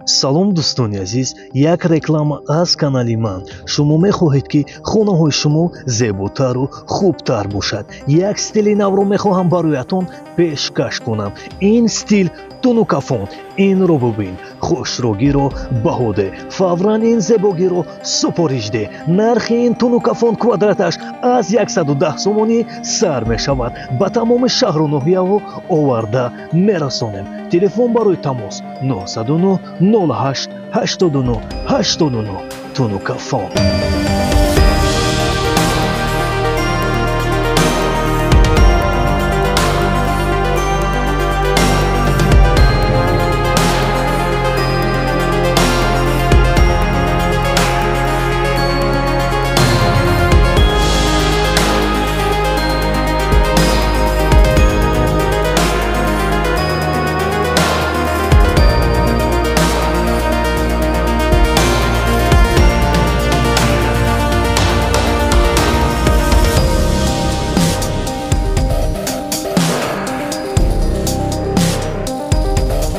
салом дустони азиз, як реклама аз канали ман. шумо мехоҳед ки хонаҳои шумо зеботару хубтар бошад. як стилинавро мехоҳам бароятон пешкаш кунам. ин стил Тунукафон, инро бубин. Хушругиро баҳоде. Фавран ин зебогиро супорижде. нархи ин Тунукафон квадраташ аз 110 сомонӣ сар мешавад. ба тамоми шаҳру ноҳияҳо оварда мерасонем. телефон барои тамос 909 08 89 89. Тунукафон.